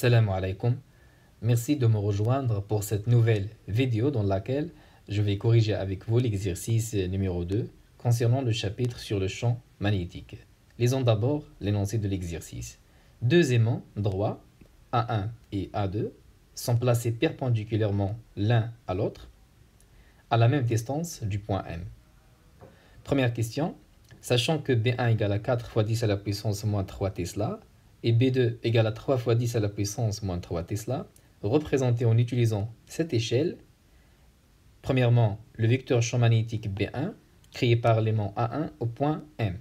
Salam alaikum. Merci de me rejoindre pour cette nouvelle vidéo dans laquelle je vais corriger avec vous l'exercice numéro 2 concernant le chapitre sur le champ magnétique. Lisons d'abord l'énoncé de l'exercice. Deux aimants droits, A1 et A2, sont placés perpendiculairement l'un à l'autre à la même distance du point M. Première question. Sachant que B1 égale à 4 fois 10 à la puissance moins 3 Tesla et B2 égale à 3 fois 10 à la puissance moins 3 Tesla, représenté en utilisant cette échelle, premièrement, le vecteur champ magnétique B1 créé par l'aimant A1 au point M.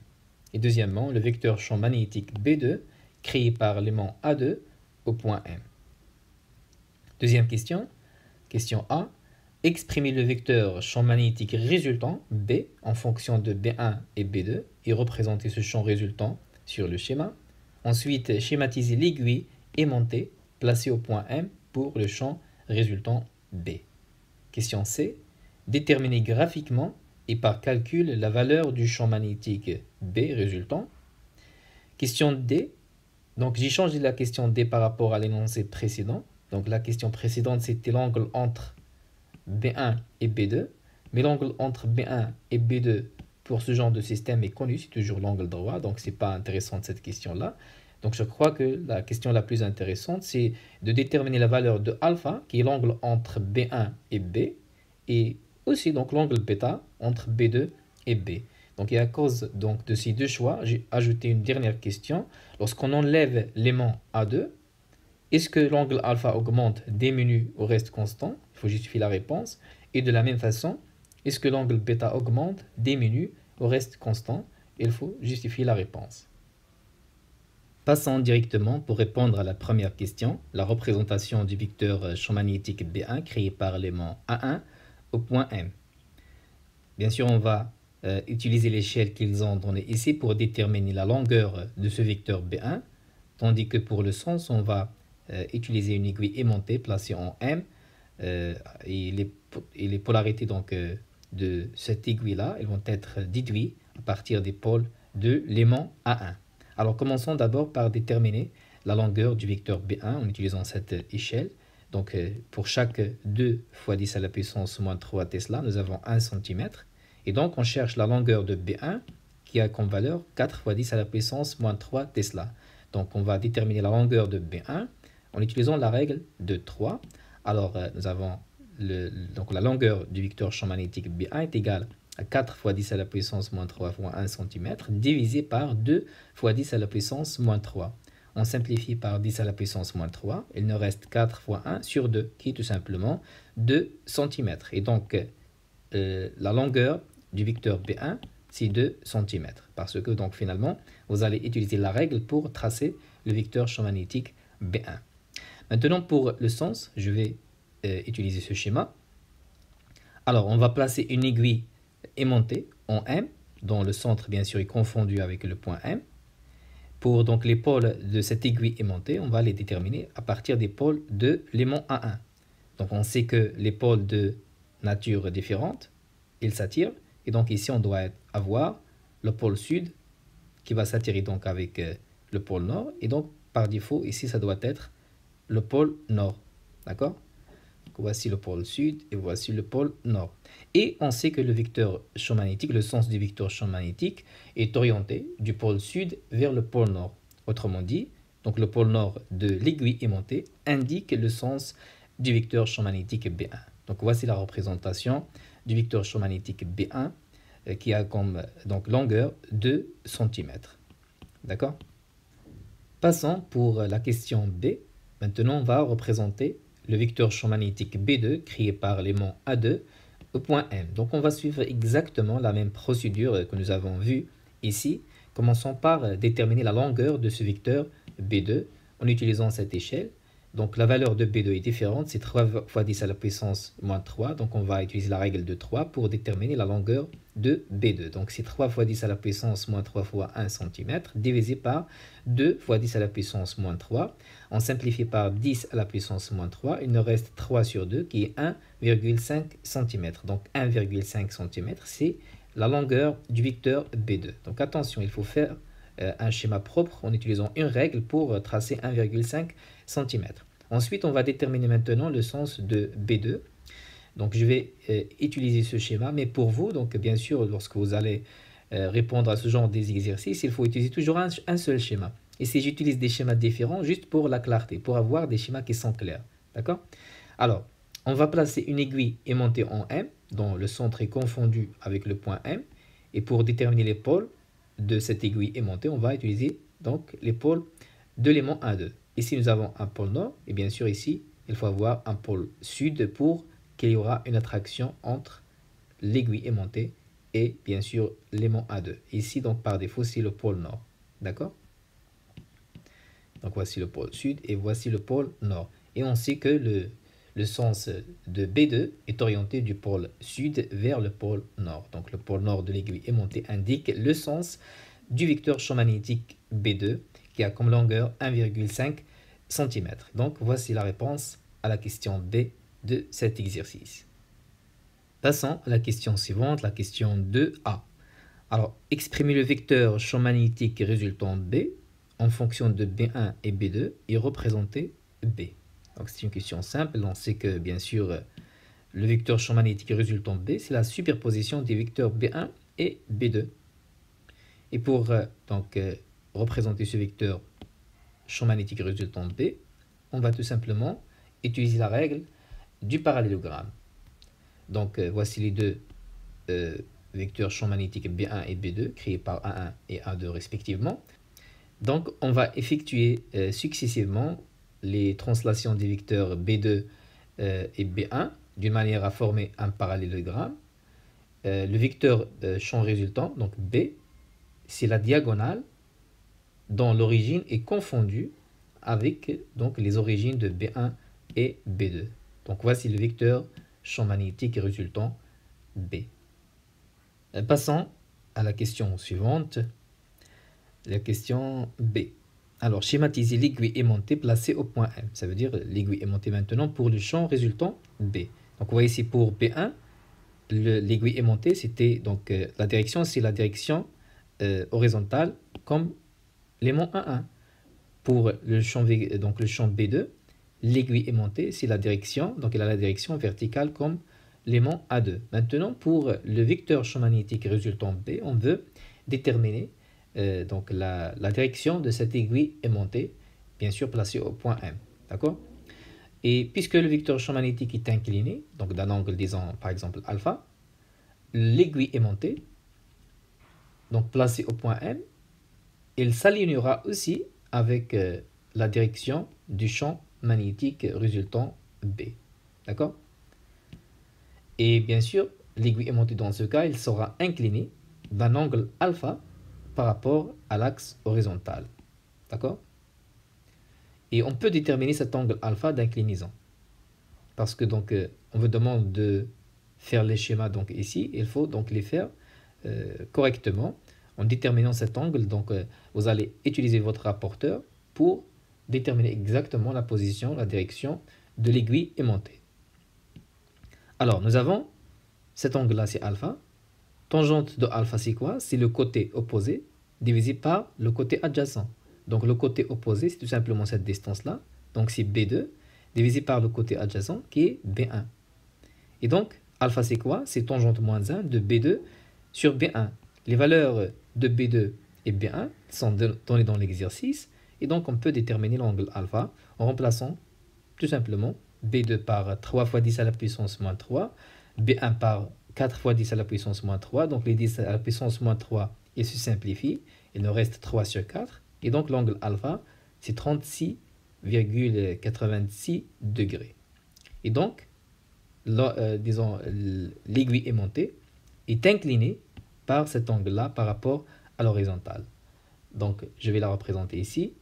Et deuxièmement, le vecteur champ magnétique B2 créé par l'aimant A2 au point M. Deuxième question, question A. Exprimer le vecteur champ magnétique résultant B en fonction de B1 et B2 et représenter ce champ résultant sur le schéma. Ensuite, schématiser l'aiguille aimantée placée au point M pour le champ résultant B. Question C. Déterminer graphiquement et par calcul la valeur du champ magnétique B résultant. Question D. Donc j'ai changé la question D par rapport à l'énoncé précédent. Donc la question précédente c'était l'angle entre B1 et B2, mais l'angle entre B1 et B2 pour ce genre de système est connu, c'est toujours l'angle droit, donc c'est pas intéressant cette question-là. Donc je crois que la question la plus intéressante, c'est de déterminer la valeur de alpha, qui est l'angle entre B1 et B, et aussi donc l'angle bêta entre B2 et B. Donc et à cause donc de ces deux choix, j'ai ajouté une dernière question. Lorsqu'on enlève l'aimant A2, est-ce que l'angle alpha augmente, diminue ou reste constant? Il faut justifier la réponse. Et de la même façon, est-ce que l'angle bêta augmente, diminue ou reste constant? Il faut justifier la réponse. Passons directement pour répondre à la première question, la représentation du vecteur champ magnétique B1 créé par l'aimant A1 au point M. Bien sûr, on va utiliser l'échelle qu'ils ont donnée ici pour déterminer la longueur de ce vecteur B1, tandis que pour le sens, on va utiliser une aiguille aimantée placée en M et les polarités donc, de cette aiguille-là, elles vont être déduites à partir des pôles de l'aimant A1. Alors commençons d'abord par déterminer la longueur du vecteur B1 en utilisant cette échelle. Donc pour chaque 2 fois 10 à la puissance moins 3 Tesla, nous avons 1 cm. Et donc on cherche la longueur de B1 qui a comme valeur 4 fois 10 à la puissance moins 3 Tesla. Donc on va déterminer la longueur de B1 en utilisant la règle de 3. Alors nous avons donc la longueur du vecteur champ magnétique B1 est égale à 4 fois 10 à la puissance moins 3 fois 1 cm divisé par 2 fois 10 à la puissance moins 3. On simplifie par 10 à la puissance moins 3. Il nous reste 4 fois 1 sur 2 qui est tout simplement 2 cm. Et donc la longueur du vecteur B1 c'est 2 cm. Parce que donc finalement vous allez utiliser la règle pour tracer le vecteur champ magnétique B1. Maintenant, pour le sens, je vais utiliser ce schéma. Alors, on va placer une aiguille aimantée en M, dont le centre, bien sûr, est confondu avec le point M. Pour donc les pôles de cette aiguille aimantée, on va les déterminer à partir des pôles de l'aimant A1. Donc, on sait que les pôles de nature différente, ils s'attirent. Et donc, ici, on doit avoir le pôle sud qui va s'attirer donc avec le pôle nord. Et donc, par défaut, ici, ça doit être le pôle nord, d'accord? Voici le pôle sud et voici le pôle nord. Et on sait que le vecteur champ magnétique, le sens du vecteur champ magnétique est orienté du pôle sud vers le pôle nord. Autrement dit, donc le pôle nord de l'aiguille aimantée indique le sens du vecteur champ magnétique B1. Donc voici la représentation du vecteur champ magnétique B1 qui a comme donc longueur 2 cm. D'accord? Passons pour la question B. Maintenant, on va représenter le vecteur champ magnétique B2 créé par l'aimant A2 au point M. Donc, on va suivre exactement la même procédure que nous avons vue ici. Commençons par déterminer la longueur de ce vecteur B2 en utilisant cette échelle. Donc, la valeur de B2 est différente, c'est 3 fois 10 à la puissance moins 3. Donc, on va utiliser la règle de 3 pour déterminer la longueur de B2. Donc, c'est 3 fois 10 à la puissance moins 3 fois 1 cm divisé par 2 fois 10 à la puissance moins 3. On simplifie par 10 à la puissance moins 3. Il nous reste 3 sur 2 qui est 1,5 cm. Donc, 1,5 cm, c'est la longueur du vecteur B2. Donc, attention, il faut faire un schéma propre en utilisant une règle pour tracer 1,5 cm. Ensuite, on va déterminer maintenant le sens de B2. Donc, je vais utiliser ce schéma, mais pour vous, donc bien sûr, lorsque vous allez répondre à ce genre d'exercice, il faut utiliser toujours un seul schéma. Et si j'utilise des schémas différents, juste pour la clarté, pour avoir des schémas qui sont clairs. D'accord? Alors, on va placer une aiguille aimantée en M, dont le centre est confondu avec le point M. Et pour déterminer les pôles de cette aiguille aimantée, on va utiliser donc les pôles de l'aimant 1, 2. Ici, nous avons un pôle nord, et bien sûr, ici, il faut avoir un pôle sud pour qu'il y aura une attraction entre l'aiguille aimantée et bien sûr l'aimant A2. Ici, donc par défaut, c'est le pôle nord. D'accord? Donc voici le pôle sud et voici le pôle nord. Et on sait que le sens de B2 est orienté du pôle sud vers le pôle nord. Donc le pôle nord de l'aiguille aimantée indique le sens du vecteur champ magnétique B2 qui a comme longueur 1,5 cm. Donc voici la réponse à la question B de cet exercice. Passons à la question suivante, la question 2A. Alors, exprimer le vecteur champ magnétique résultant B en fonction de B1 et B2 et représenter B. Donc, c'est une question simple. On sait que, bien sûr, le vecteur champ magnétique résultant B, c'est la superposition des vecteurs B1 et B2. Et pour représenter ce vecteur champ magnétique résultant B, on va tout simplement utiliser la règle du parallélogramme. Donc, voici les deux vecteurs champ magnétique B1 et B2 créés par A1 et A2 respectivement. Donc, on va effectuer successivement les translations des vecteurs B2 et B1 d'une manière à former un parallélogramme. Le vecteur champ résultant, donc B, c'est la diagonale dont l'origine est confondue avec donc, les origines de B1 et B2. Donc, voici le vecteur champ magnétique résultant B. Passons à la question suivante, la question B. Alors, schématiser l'aiguille aimantée placée au point M. Ça veut dire l'aiguille aimantée maintenant pour le champ résultant B. Donc, vous voyez ici pour B1, l'aiguille aimantée, c'était donc la direction, c'est la direction horizontale comme l'aimant 1,1. Pour le champ B2, l'aiguille aimantée, c'est la direction, donc elle a la direction verticale comme l'aimant A2. Maintenant, pour le vecteur champ magnétique résultant B, on veut déterminer donc la direction de cette aiguille aimantée, bien sûr placée au point M. D'accord? Et puisque le vecteur champ magnétique est incliné, donc d'un angle, disons par exemple alpha, l'aiguille aimantée, donc placée au point M, elle s'alignera aussi avec la direction du champ magnétique résultant B. D'accord? Et bien sûr, l'aiguille aimantée dans ce cas, elle sera inclinée d'un angle alpha par rapport à l'axe horizontal. D'accord? Et on peut déterminer cet angle alpha d'inclinaison. Parce que donc, on vous demande de faire les schémas donc ici, il faut donc les faire correctement. En déterminant cet angle, donc vous allez utiliser votre rapporteur pour déterminer exactement la position, la direction de l'aiguille aimantée. Alors, nous avons cet angle-là, c'est alpha. Tangente de alpha, c'est quoi? C'est le côté opposé divisé par le côté adjacent. Donc, le côté opposé, c'est tout simplement cette distance-là. Donc, c'est B2 divisé par le côté adjacent qui est B1. Et donc, alpha, c'est quoi? C'est tangente moins 1 de B2 sur B1. Les valeurs de B2 et B1 sont données dans l'exercice. Et donc, on peut déterminer l'angle alpha en remplaçant tout simplement B2 par 3 fois 10 à la puissance moins 3, B1 par 4 fois 10 à la puissance moins 3. Donc, les 10 à la puissance moins 3, ils se simplifient. Il nous reste 3 sur 4. Et donc, l'angle alpha, c'est 36,86 degrés. Et donc, disons, l'aiguille aimantée est inclinée par cet angle-là par rapport à l'horizontale. Donc, je vais la représenter ici,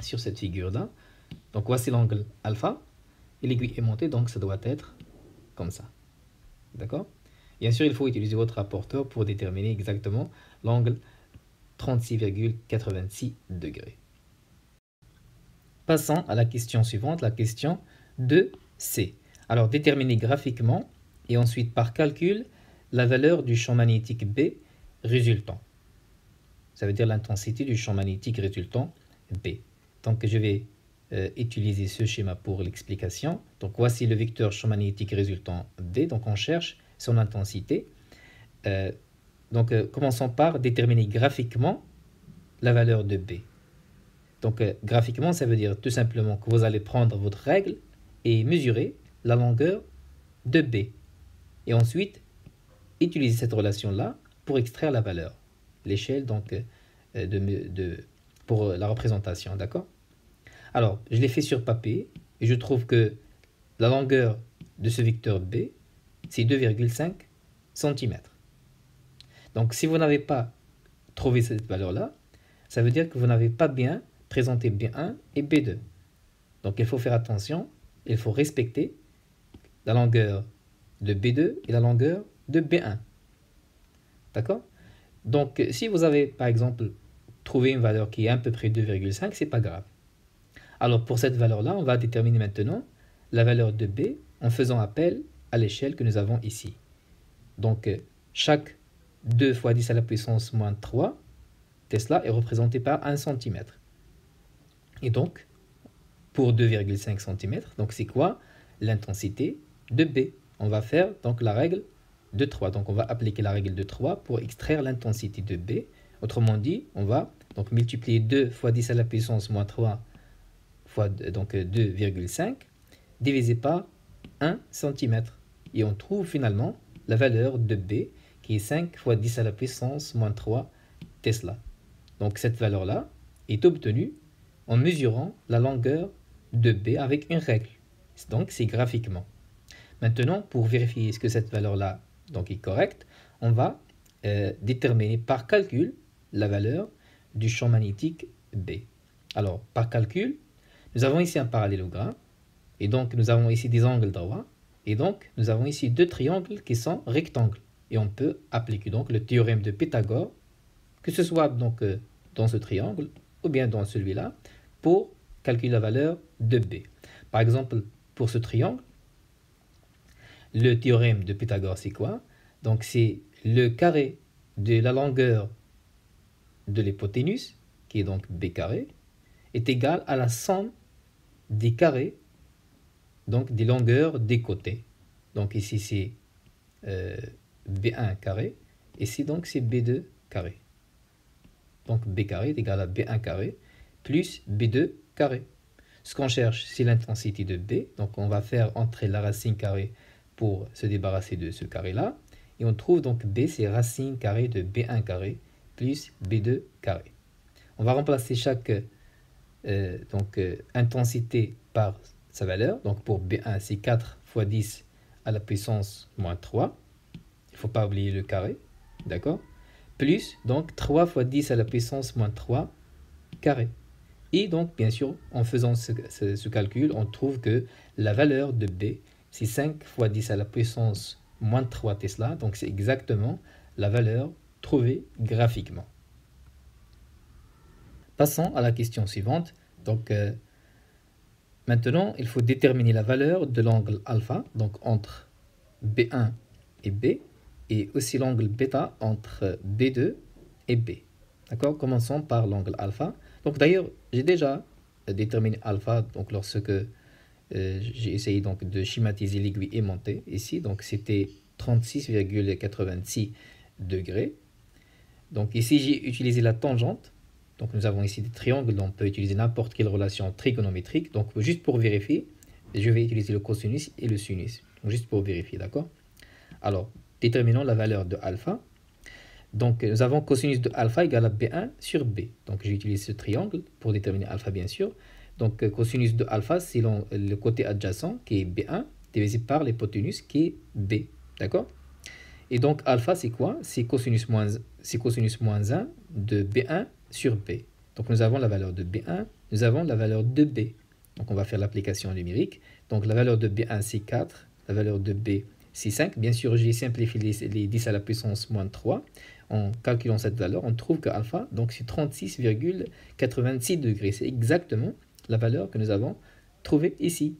sur cette figure-là. Donc, voici l'angle alpha. Et l'aiguille aimantée, donc, ça doit être comme ça. D'accord? Bien sûr, il faut utiliser votre rapporteur pour déterminer exactement l'angle 36,86 degrés. Passons à la question suivante, la question 2C. Alors, déterminer graphiquement et ensuite par calcul la valeur du champ magnétique B résultant. ça veut dire l'intensité du champ magnétique résultant B. Donc je vais utiliser ce schéma pour l'explication. Donc voici le vecteur champ magnétique résultant B. Donc on cherche son intensité. Commençons par déterminer graphiquement la valeur de B. Donc graphiquement, ça veut dire tout simplement que vous allez prendre votre règle et mesurer la longueur de B. Et ensuite, utiliser cette relation-là pour extraire la valeur, l'échelle donc pour la représentation, d'accord? Alors, je l'ai fait sur papier et je trouve que la longueur de ce vecteur B, c'est 2,5 cm. Donc, si vous n'avez pas trouvé cette valeur-là, ça veut dire que vous n'avez pas bien présenté B1 et B2. Donc, il faut faire attention, il faut respecter la longueur de B2 et la longueur de B1. D'accord? Donc, si vous avez, par exemple, trouvé une valeur qui est à peu près 2,5, c'est pas grave. Alors, pour cette valeur-là, on va déterminer maintenant la valeur de B en faisant appel à l'échelle que nous avons ici. Donc, chaque 2 fois 10 à la puissance moins 3 Tesla est représenté par 1 cm. Et donc, pour 2,5 cm, donc c'est quoi l'intensité de B? On va faire donc la règle de 3. Donc, on va appliquer la règle de 3 pour extraire l'intensité de B. Autrement dit, on va donc multiplier 2 fois 10 à la puissance moins 3 fois 2,5 divisé par 1 cm. Et on trouve finalement la valeur de B qui est 5 fois 10 à la puissance moins 3 Tesla. Donc cette valeur-là est obtenue en mesurant la longueur de B avec une règle. Donc c'est graphiquement. Maintenant, pour vérifier est-ce que cette valeur-là est correcte, on va déterminer par calcul la valeur du champ magnétique B. Alors, par calcul, nous avons ici un parallélogramme, et donc nous avons ici des angles droits, et donc nous avons ici deux triangles qui sont rectangles. Et on peut appliquer donc le théorème de Pythagore, que ce soit donc dans ce triangle ou bien dans celui-là, pour calculer la valeur de B. Par exemple, pour ce triangle, le théorème de Pythagore, c'est quoi? Donc c'est le carré de la longueur de l'hypoténuse, qui est donc B carré, est égal à la somme des carrés, donc des longueurs des côtés. Donc ici c'est B1 carré, ici donc c'est B2 carré. Donc B carré est égal à B1 carré plus B2 carré. Ce qu'on cherche, c'est l'intensité de B. Donc on va faire entrer la racine carrée pour se débarrasser de ce carré-là. Et on trouve donc B, c'est racine carrée de B1 carré plus B2 carré. On va remplacer chaque intensité par sa valeur. Donc pour B1, c'est 4 fois 10 à la puissance moins 3. Il ne faut pas oublier le carré. D'accord? Plus donc 3 fois 10 à la puissance moins 3 carré. Et donc, bien sûr, en faisant ce calcul, on trouve que la valeur de B, c'est 5 fois 10 à la puissance moins 3 Tesla. Donc, c'est exactement la valeur trouvée graphiquement. Passons à la question suivante. Donc, maintenant, il faut déterminer la valeur de l'angle alpha, donc entre B1 et B, et aussi l'angle bêta entre B2 et B. D'accord? Commençons par l'angle alpha. Donc d'ailleurs, j'ai déjà déterminé alpha donc lorsque j'ai essayé donc de schématiser l'aiguille aimantée ici. Donc c'était 36,86 degrés. Donc ici, j'ai utilisé la tangente. Donc nous avons ici des triangles, donc on peut utiliser n'importe quelle relation trigonométrique. Donc juste pour vérifier, je vais utiliser le cosinus et le sinus. Donc, juste pour vérifier, d'accord? Alors, déterminons la valeur de alpha. Donc, nous avons cosinus de alpha égale à B1 sur B. Donc, j'utilise ce triangle pour déterminer alpha, bien sûr. Donc, cosinus de alpha, c'est le côté adjacent qui est B1 divisé par l'hypoténuse qui est B. D'accord? Et donc, alpha, c'est quoi? C'est cosinus moins 1 de B1 sur B. Donc, nous avons la valeur de B1, nous avons la valeur de B. Donc, on va faire l'application numérique. Donc, la valeur de B1, c'est 4. La valeur de B, c'est 5. Bien sûr, j'ai simplifié les 10 à la puissance moins 3. En calculant cette valeur, on trouve que alpha, donc c'est 36,86 degrés. C'est exactement la valeur que nous avons trouvée ici.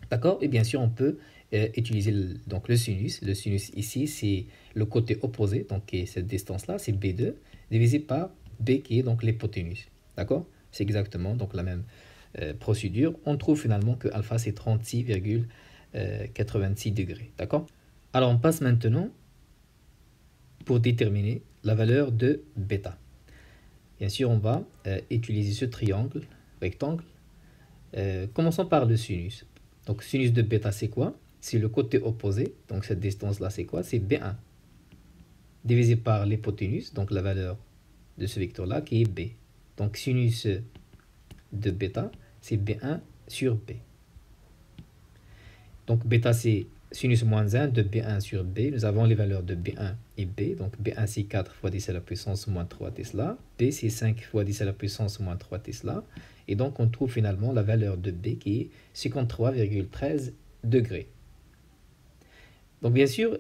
D'accord? Et bien sûr, on peut utiliser donc le sinus. Le sinus ici, c'est le côté opposé, donc qui est cette distance-là, c'est B2, divisé par B qui est donc l'hypoténuse. D'accord? C'est exactement donc la même procédure. On trouve finalement que alpha c'est 36,86 degrés. D'accord? Alors on passe maintenant pour déterminer la valeur de bêta. Bien sûr, on va utiliser ce triangle rectangle. Commençons par le sinus. Donc sinus de bêta c'est quoi? C'est le côté opposé, donc cette distance-là, c'est quoi? C'est B1, divisé par l'hypoténuse, donc la valeur de ce vecteur-là, qui est B. Donc sinus de bêta, c'est B1 sur B. Donc bêta, c'est sinus moins 1 de B1 sur B. Nous avons les valeurs de B1 et B. Donc B1, c'est 4 fois 10 à la puissance moins 3 Tesla. B, c'est 5 fois 10 à la puissance moins 3 Tesla. Et donc, on trouve finalement la valeur de B qui est 53,13 degrés. Donc bien sûr,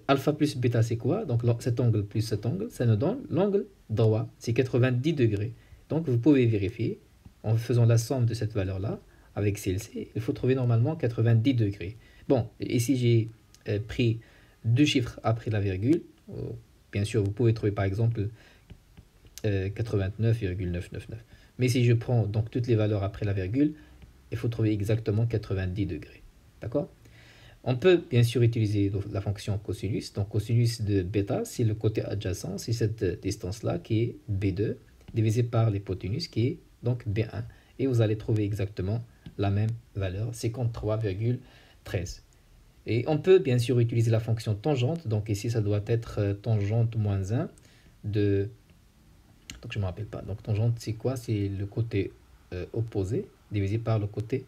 alpha plus bêta c'est quoi? Donc cet angle plus cet angle, ça nous donne l'angle droit, c'est 90 degrés. Donc vous pouvez vérifier, en faisant la somme de cette valeur-là, avec celle-ci, il faut trouver normalement 90 degrés. Bon, ici j'ai pris deux chiffres après la virgule. Bien sûr, vous pouvez trouver par exemple 89,999. Mais si je prends donc toutes les valeurs après la virgule, il faut trouver exactement 90 degrés. D'accord? On peut bien sûr utiliser la fonction cosinus. Donc cosinus de bêta, c'est le côté adjacent, c'est cette distance-là qui est B2, divisé par l'hypoténuse qui est donc B1. Et vous allez trouver exactement la même valeur, 53,13. Et on peut bien sûr utiliser la fonction tangente. Donc ici, ça doit être tangente moins 1 de... Donc je ne me rappelle pas. Donc tangente, c'est quoi? C'est le côté opposé divisé par le côté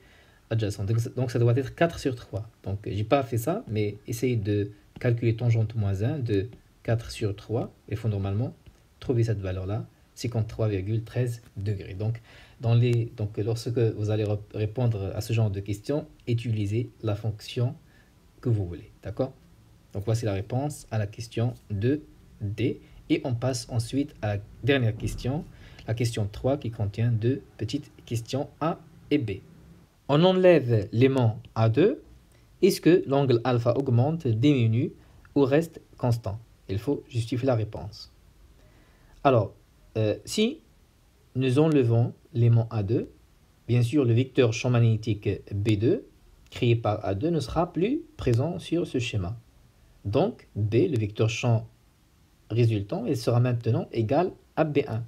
adjacent. Donc ça doit être 4 sur 3. Donc j'ai pas fait ça, mais essayez de calculer tangente moins 1 de 4 sur 3. Il faut normalement trouver cette valeur-là, 53,13 degrés. Donc, lorsque vous allez répondre à ce genre de questions, utilisez la fonction que vous voulez. D'accord? Donc voici la réponse à la question 2D. Et on passe ensuite à la dernière question, la question 3 qui contient deux petites questions A et B. On enlève l'aimant A2. Est-ce que l'angle alpha augmente, diminue ou reste constant? Il faut justifier la réponse. Alors, si nous enlevons l'aimant A2, bien sûr, le vecteur champ magnétique B2, créé par A2, ne sera plus présent sur ce schéma. Donc, B, le vecteur champ résultant, il sera maintenant égal à B1.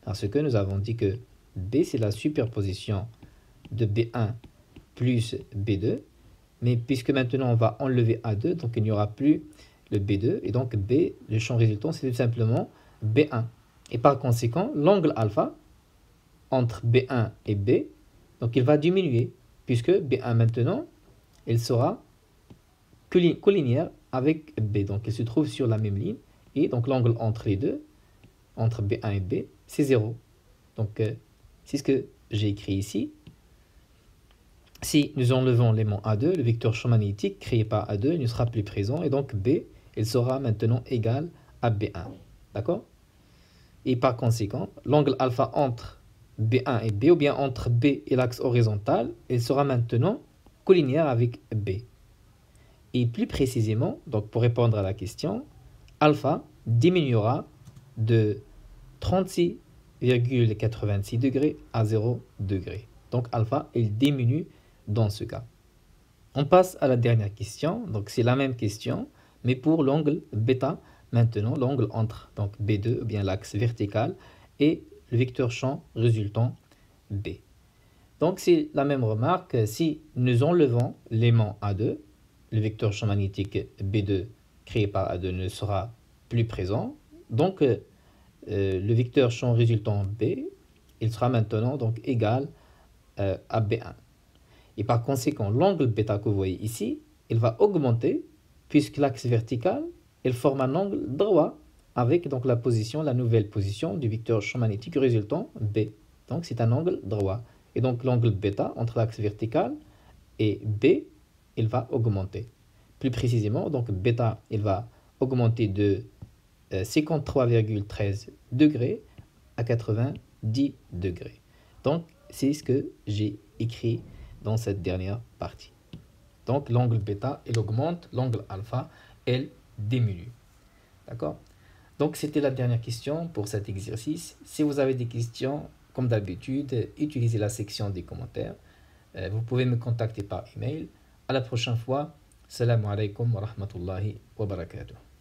Parce que nous avons dit que B, c'est la superposition de B1 plus B2. Mais puisque maintenant on va enlever A2, donc il n'y aura plus le B2. Et donc B, le champ résultant, c'est tout simplement B1. Et par conséquent, l'angle alpha entre B1 et B, donc il va diminuer. Puisque B1 maintenant, il sera collinéaire avec B. Donc il se trouve sur la même ligne. Et donc l'angle entre les deux, entre B1 et B, c'est 0. Donc c'est ce que j'ai écrit ici. Si nous enlevons l'aimant A2, le vecteur champ magnétique créé par A2 ne sera plus présent. Et donc B, il sera maintenant égal à B1. D'accord? Et par conséquent, l'angle alpha entre B1 et B, ou bien entre B et l'axe horizontal, il sera maintenant collinéaire avec B. Et plus précisément, donc pour répondre à la question, alpha diminuera de 36,86 degrés à 0 degrés. Donc alpha, il diminue dans ce cas. On passe à la dernière question. Donc c'est la même question, mais pour l'angle bêta. Maintenant, l'angle entre donc B2, ou bien l'axe vertical, et le vecteur champ résultant B. Donc c'est la même remarque. Si nous enlevons l'aimant A2, le vecteur champ magnétique B2 créé par A2 ne sera plus présent. Donc le vecteur champ résultant B, il sera maintenant donc égal à B1. Et par conséquent, l'angle bêta que vous voyez ici, il va augmenter puisque l'axe vertical, il forme un angle droit avec donc la nouvelle position du vecteur champ magnétique résultant B. Donc c'est un angle droit. Et donc l'angle bêta entre l'axe vertical et B, il va augmenter. Plus précisément, donc bêta, il va augmenter de 53,13 degrés à 90 degrés. Donc c'est ce que j'ai écrit dans cette dernière partie. Donc l'angle bêta, il augmente, l'angle alpha, elle diminue. D'accord? Donc c'était la dernière question pour cet exercice. Si vous avez des questions, comme d'habitude, utilisez la section des commentaires. Vous pouvez me contacter par email. À la prochaine fois. Salam alaikum wa rahmatullahi wa barakatuh.